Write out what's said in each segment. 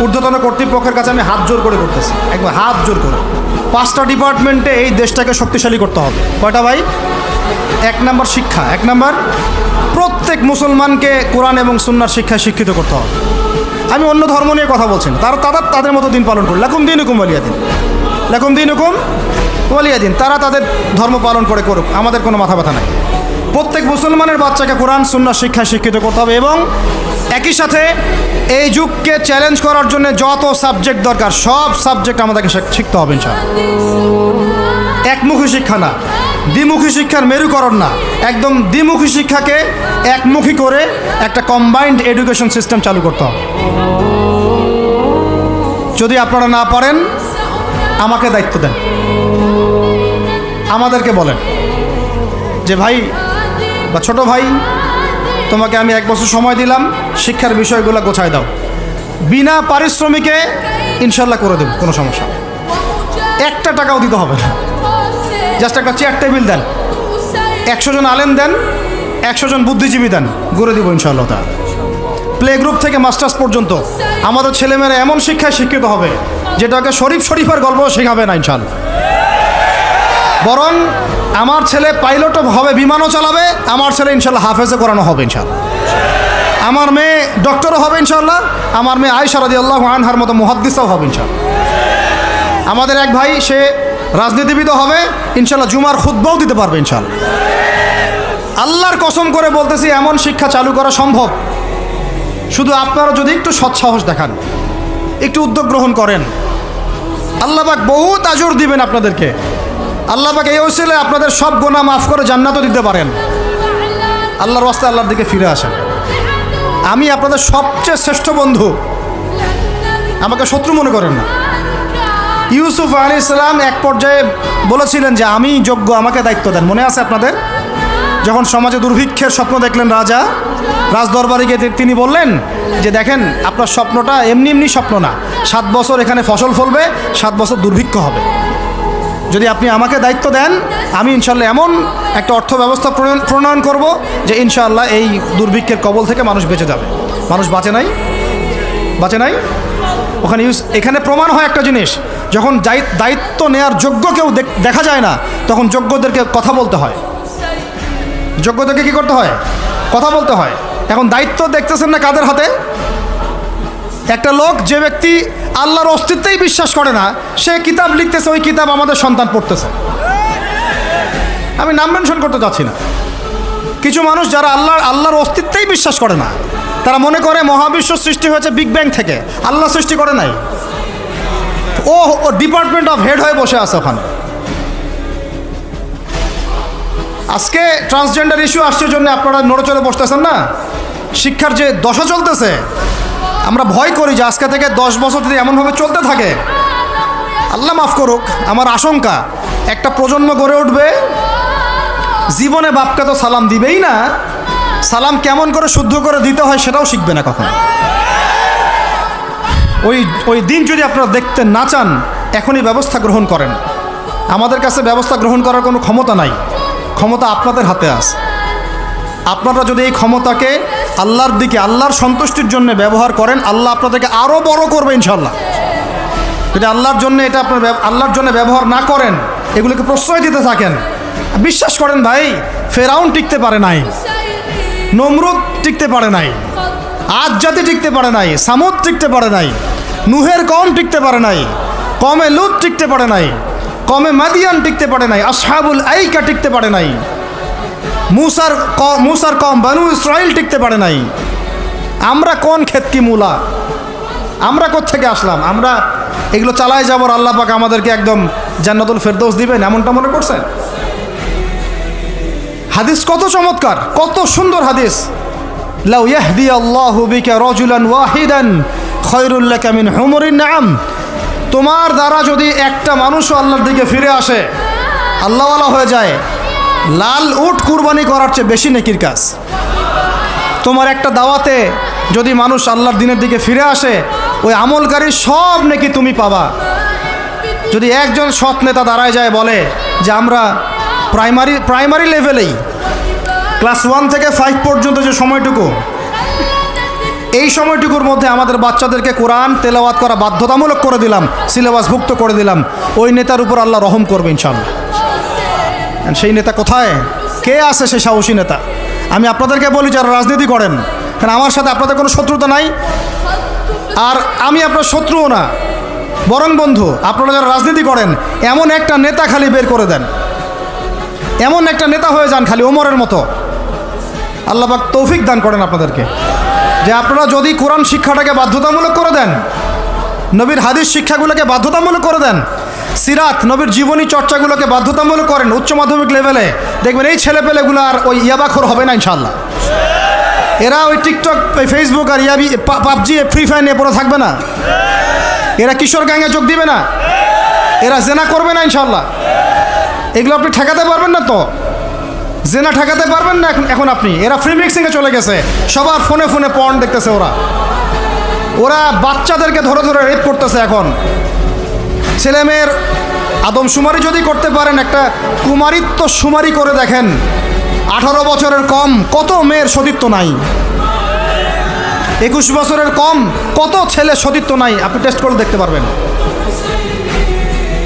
ঊর্ধ্বতন কর্তৃপক্ষের কাছে আমি হাত জোর করে করতেছি, একবার হাত জোর করে। 5টা ডিপার্টমেন্টে এই দেশটাকে শক্তিশালী করতে হবে। কয়টা ভাই? 1 নম্বর শিক্ষা, 1 নম্বর প্রত্যেক মুসলমানকে কোরআন এবং সুন্নাহর শিক্ষায় শিক্ষিত করতে হবে। আমি অন্য ধর্ম নিয়ে কথা বলছি না, তাদের মতো দিন পালন করি। লাকুম দীনুকুম ওয়ালিয়া দিন, লাকুম দীনুকুম ওয়ালিয়া দিন। তারা তাদের ধর্ম পালন করে করুক, আমাদের কোনো মাথা ব্যথা নাই। প্রত্যেক মুসলমানের বাচ্চাকে কোরআন সুন্নাহর শিক্ষায় শিক্ষিত করতে হবে এবং একই সাথে এই যুগকে চ্যালেঞ্জ করার জন্য যত সাবজেক্ট দরকার সব সাবজেক্ট আমাদেরকে শিখতে হবে ইনশাআল্লাহ। একমুখী শিক্ষা না, দ্বিমুখী শিক্ষার মেরুকরণ না, একদম দ্বিমুখী শিক্ষাকে একমুখী করে একটা কম্বাইন্ড এডুকেশন সিস্টেম চালু করতে হবে। যদি আপনারা না পারেন আমাকে দায়িত্ব দেন, আমাদেরকে বলেন যে ভাই বা ছোট ভাই, তোমাকে আমি 1 বছর সময় দিলাম, শিক্ষার বিষয়গুলো গোছায় দাও। বিনা পারিশ্রমিকে ইনশাল্লাহ করে দেব, কোনো সমস্যা। 1 টাকাও দিতে হবে না, জাস্ট একটা চেয়ার টেবিল দেন, 100 জন আলেম দেন, 100 জন বুদ্ধিজীবী দেন, গড়ে দিব ইনশাআল্লাহ। তা প্লে গ্রুপ থেকে মাস্টার্স পর্যন্ত আমাদের ছেলেমেয়েরা এমন শিক্ষায় শিক্ষিত হবে যেটাকে শরীফের গল্প শেখাবে না ইনশাআল্লাহ। বরং আমার ছেলে পাইলটও হবে, বিমানও চালাবে, আমার ছেলে ইনশাআল্লাহ হাফেজে করানো হবে ইনশাআল্লাহ। আমার মেয়ে ডক্টরও হবে ইনশাআল্লাহ, আমার মেয়ে আয়েশা রাদিয়াল্লাহু আনহার মতো মুহাদ্দিসও হবে ইনশাআল্লাহ। আমাদের এক ভাই সে রাজনীতিবিদও হবে ইনশাআল্লাহ, জুমার খুতবাও দিতে পারবে ইনশাআল্লাহ। আল্লাহর কসম করে বলতেছি, এমন শিক্ষা চালু করা সম্ভব। শুধু আপনারা যদি একটু সৎসাহস দেখান, একটু উদ্যোগ গ্রহণ করেন, আল্লাহ পাক বহুত আজর দিবেন আপনাদেরকে। আল্লাহ পাক এই ওসিলায় আপনাদের সব গুনাহ মাফ করে জান্নাতও দিতে পারেন। আল্লাহর রাস্তায় আল্লাহর দিকে ফিরে আসেন। আমি আপনাদের সবচেয়ে শ্রেষ্ঠ বন্ধু, আমাকে শত্রু মনে করেন না। ইউসুফ আলাইহিস সালাম এক পর্যায়ে বলেছিলেন যে আমি যোগ্য, আমাকে দায়িত্ব দেন। মনে আছে আপনাদের? যখন সমাজে দুর্ভিক্ষের স্বপ্ন দেখলেন রাজা, রাজদরবারে গিয়ে তিনি বললেন যে দেখেন, আপনার স্বপ্নটা এমনি এমনি স্বপ্ন না, 7 বছর এখানে ফসল ফলবে, 7 বছর দুর্ভিক্ষ হবে। যদি আপনি আমাকে দায়িত্ব দেন, আমি ইনশাআল্লাহ এমন একটা অর্থ ব্যবস্থা প্রণয়ন করব যে ইনশাআল্লাহ এই দুর্ভিক্ষের কবল থেকে মানুষ বেঁচে যাবে। মানুষ বাঁচে নাই। ওখানে এখানে প্রমাণ হয় একটা জিনিস, যখন দায়িত্ব নেয়ার যোগ্য কেউ দেখা যায় না, তখন যোগ্যদেরকে কথা বলতে হয়। যোগ্যদেরকে কি করতে হয়? কথা বলতে হয়। এখন দায়িত্ব দেখতেছেন না কাদের হাতে? একটা লোক, যে ব্যক্তি আল্লাহর অস্তিত্বেই বিশ্বাস করে না, সে কিতাব লিখতেছে, ওই কিতাব আমাদের সন্তান পড়তেছে। আমি নাম মেনশন করতে চাচ্ছি না। কিছু মানুষ যারা আল্লাহর অস্তিত্বেই বিশ্বাস করে না, তারা মনে করে মহাবিশ্ব সৃষ্টি হয়েছে বিগ ব্যাং থেকে, আল্লাহ সৃষ্টি করে নাই। ও ডিপার্টমেন্ট অফ হেড হয়ে বসে আছে ওখানে। আজকে ট্রান্সজেন্ডার ইস্যু আসছে জন্য আপনারা নড়েচড়ে বসতেছেন না। শিক্ষার যে দশা চলতেছে, আমরা ভয় করি যে আজকে থেকে 10 বছর যদি এমনভাবে চলতে থাকে, আল্লাহ মাফ করুক, আমার আশঙ্কা একটা প্রজন্ম গড়ে উঠবে, জীবনে বাপকে তো সালাম দিবেই না, সালাম কেমন করে শুদ্ধ করে দিতে হয় সেটাও শিখবে না কখনো। ওই দিন যদি আপনারা দেখতে না চান, এখনই ব্যবস্থা গ্রহণ করেন। আমাদের কাছে ব্যবস্থা গ্রহণ করার কোনো ক্ষমতা নাই, ক্ষমতা আপনাদের হাতে আছে। আপনারা যদি এই ক্ষমতাকে আল্লাহর দিকে, আল্লাহর সন্তুষ্টির জন্য ব্যবহার করেন, আল্লাহ আপনাদেরকে আরও বড় করবে ইনশাআল্লাহ। যদি আল্লাহর জন্য এটা আপনার আল্লাহর জন্য ব্যবহার না করেন, এগুলোকে প্রশ্রয় দিতে থাকেন, বিশ্বাস করেন ভাই, ফেরাউন টিকতে পারে নাই, নমরুদ টিকতে পারে নাই, আদ জাতি টিকতে পারে নাই, সামুদ টিকতে পারে নাই, নুহের কওম টিকতে পারে নাই, কমে লুত টিকতে পারে নাই, কমে মাদিয়ান টিকতে পারে নাই, আসহাবুল আইকা টিকতে পারে নাই, মুসার কম বানু ইসরাইল টিকতে পারে নাই। আমরা কোন ক্ষেত কি মূলা, আমরা কোত্থেকে আসলাম? আমরা এগুলো চালায় যাবার আল্লাহ পাক আমাদেরকে একদম জান্নাতুল ফেরদৌস দিবেন এমনটা মনে করছেন? হাদিস কত চমৎকার, কত সুন্দর হাদিস। লাউ ইয়াহদি আল্লাহু বিকা রাজুলান ওয়াহিদান খায়রুল লাকা মিন হুমুরিন নাম। তোমার দ্বারা যদি একটা মানুষও আল্লাহর দিকে ফিরে আসে, আল্লাহওয়ালা হয়ে যায়, লাল উট কুরবানি করার চেয়ে বেশি নেকির কাজ। তোমার একটা দাওয়াতে যদি মানুষ আল্লাহর দিনের দিকে ফিরে আসে, ওই আমলকারী সব নেকি তুমি পাবা। যদি একজন সৎ নেতা দাঁড়ায় যায় বলে যে আমরা প্রাইমারি লেভেলেই ক্লাস 1 থেকে 5 পর্যন্ত যে সময়টুকু এই সময়টুকুর মধ্যে আমাদের বাচ্চাদেরকে কোরআন তেলাওয়াত করা বাধ্যতামূলক করে দিলাম, সিলেবাসভুক্ত করে দিলাম, ওই নেতার উপর আল্লাহ রহম করবে ইনশাআল্লাহ। সেই নেতা কোথায়, কে আছে সেই সাহসী নেতা? আমি আপনাদেরকে বলি যারা রাজনীতি করেন, কারণ আমার সাথে আপনাদের কোনো শত্রুতা নাই, আর আমি আপনার শত্রুও না, বরং বন্ধু। আপনারা যারা রাজনীতি করেন, এমন একটা নেতা খালি বের করে দেন, এমন একটা নেতা হয়ে যান খালি ওমরের মতো। আল্লাহ পাক তৌফিক দান করেন আপনাদেরকে, যে আপনারা যদি কোরআন শিক্ষাটাকে বাধ্যতামূলক করে দেন, নবীর হাদিস শিক্ষাগুলোকে বাধ্যতামূলক করে দেন, সিরাত নবীর জীবনী চর্চাগুলোকে বাধ্যতামূলক করেন উচ্চ মাধ্যমিক লেভেলে, দেখবেন এই ছেলেপেলেগুলো আর ওই ইয়াবাখোর হবে না ইনশাআল্লাহ। এরা ওই টিকটক, ফেসবুক আর পাবজি, ফ্রি ফায়ার নিয়ে পড়ে থাকবে না। এরা কিশোর গ্যাংয়ে যোগ দিবে না, এরা জেনা করবে না ইনশাআল্লাহ। এগুলো আপনি ঠেকাতে পারবেন না তো, জেনা ঠেকাতে পারবেন না এখন আপনি। এরা ফ্রি মিক্সিংয়ে চলে গেছে, সবার ফোনে ফোনে পর্ন দেখতেছে। ওরা বাচ্চাদেরকে ধরে ধরে রেপ করতেছে। এখন ছেলেমেয়ের আদমশুমারি যদি করতে পারেন, একটা কুমারিত্ব শুমারি করে দেখেন, 18 বছরের কম কত মেয়ের সতীত্ব নাই, 21 বছরের কম কত ছেলে সতীত্ব নাই, আপনি টেস্ট করে দেখতে পারবেন।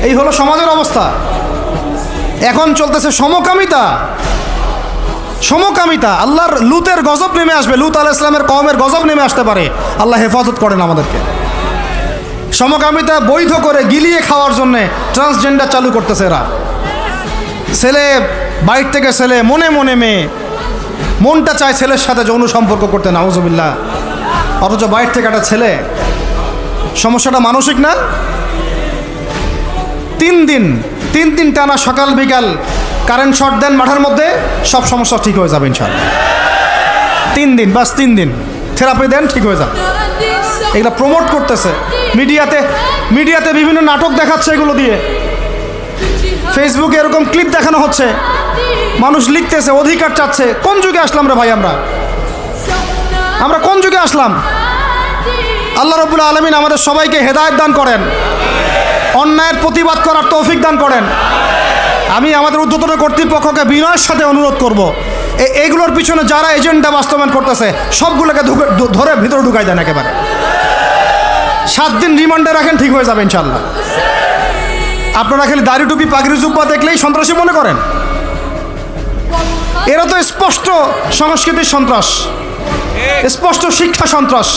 এই হলো সমাজের অবস্থা। এখন চলতেছে সমকামিতা, সমকামিতা। আল্লাহর লুতের গজব নেমে আসবে, লুত আলাইহিস সালামের কওমের গজব নেমে আসতে পারে। আল্লাহ হেফাজত করেন আমাদেরকে। সমকামিতা বৈধ করে গিলিয়ে খাওয়ার জন্য ট্রান্সজেন্ডার চালু করতেছে এরা। ছেলে বাইর থেকে ছেলে, মনে মনে মেয়ে, মনটা চায় ছেলের সাথে যৌন সম্পর্ক করতে, নাউজুবিল্লাহ, অথচ বাইর থেকে একটা ছেলে। সমস্যাটা মানসিক না? 3 দিন টানা সকাল বিকাল কারেন্ট শর্ট দেন মাঠের মধ্যে, সব সমস্যা ঠিক হয়ে যাবে ইনশাআল্লাহ। 3 দিন, বাস 3 দিন থেরাপি দেন, ঠিক হয়ে যাবে। এগুলো প্রমোট করতেছে মিডিয়াতে বিভিন্ন নাটক দেখাচ্ছে, এগুলো দিয়ে ফেসবুকে এরকম ক্লিপ দেখানো হচ্ছে, মানুষ লিখতেছে, অধিকার চাচ্ছে। কোন যুগে আসলাম রে ভাই? আমরা কোন যুগে আসলাম? আল্লাহ রাব্বুল আলামিন আমাদের সবাইকে হেদায়েত দান করেন, অন্যায়ের প্রতিবাদ করার তৌফিক দান করেন। আমি আমাদের ঊর্ধ্বতন কর্তৃপক্ষকে বিনয়ের সাথে অনুরোধ করব, এইগুলোর পিছনে যারা এজেন্ডা বাস্তবায়ন করতেছে সবগুলোকে ধরে ভিতরে ঢুকাই দেন একেবারে। 7 দিন রিমান্ডে রাখেন, ঠিক হয়ে যাবে ইনশাআল্লাহ। আপনারা খালি দাড়ি টুপি পাগড়ি জুব্বা দেখলেই সন্ত্রাসী মনে করেন? এরা তো স্পষ্ট সংস্কৃতির সন্ত্রাস, স্পষ্ট শিক্ষা সন্ত্রাস।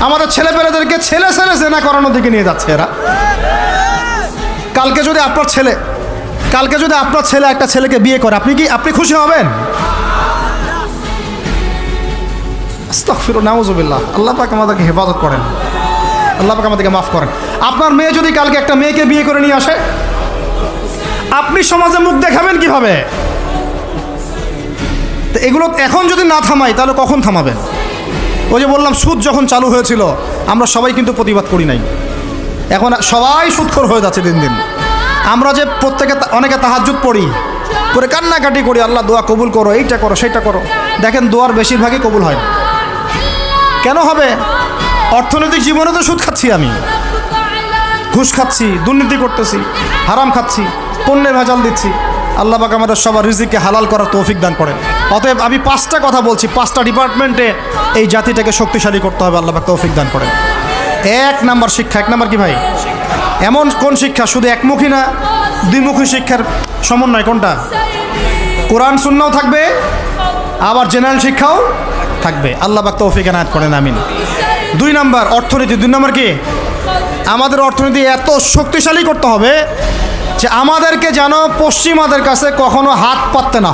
আমাদের ছেলেপেলেদেরকে ছেলে জেনা করানোর দিকে নিয়ে যাচ্ছে এরা। কালকে যদি আপনার ছেলে একটা ছেলেকে বিয়ে করে, আপনি খুশি হবেন? আস্তাগফিরুল্লাহ, নাউজুবিল্লাহ। আল্লাহ পাক আমাদেরকে হেফাজত করেন, আল্লাহ পাক আমাদেরকে মাফ করেন। আপনার মেয়ে যদি কালকে একটা মেয়েকে বিয়ে করে নিয়ে আসে, আপনি সমাজে মুখ দেখাবেন কিভাবে? তো এগুলো এখন যদি না থামাই, তাহলে কখন থামাবেন? ওই যে বললাম, সুদ যখন চালু হয়েছিল আমরা সবাই কিন্তু প্রতিবাদ করি নাই। এখন সবাই সুদখোর হয়ে যাচ্ছে দিন দিন। আমরা যে অনেকে তাহাজ্জুদ পড়ি, করে কান্নাকাটি করি, আল্লাহ দোয়া কবুল করো, এইটা করো সেইটা করো। দেখেন দোয়ার বেশিরভাগই কবুল হয়। কেন হবে? অর্থনৈতিক জীবনে তো সুদ খাচ্ছি, আমি ঘুষ খাচ্ছি, দুর্নীতি করতেছি, হারাম খাচ্ছি, পণ্যে ভেজাল দিচ্ছি। আল্লাহ পাক আমাদের সবার রিজিককে হালাল করার তৌফিক দান করেন। অতএব আমি 5টা কথা বলছি, 5টা ডিপার্টমেন্টে এই জাতিটাকে শক্তিশালী করতে হবে। আল্লাহ পাক তৌফিক দান করেন। 1 নাম্বার শিক্ষা। 1 নাম্বার কি ভাই? এমন কোন শিক্ষা? শুধু একমুখী না, দ্বিমুখী শিক্ষার সমন্বয়। কোনটা? কোরআন সুন্নাহও থাকবে, আবার জেনারেল শিক্ষাও থাকবে। আল্লাহ পাক তৌফিক এনায়েত করেন, আমিন। 2 নাম্বার অর্থনীতি। 2 নাম্বার কি? আমাদের অর্থনীতি এত শক্তিশালী করতে হবে যে আমাদেরকে যেন পশ্চিমাদের কাছে কখনো হাত পাততে না হয়।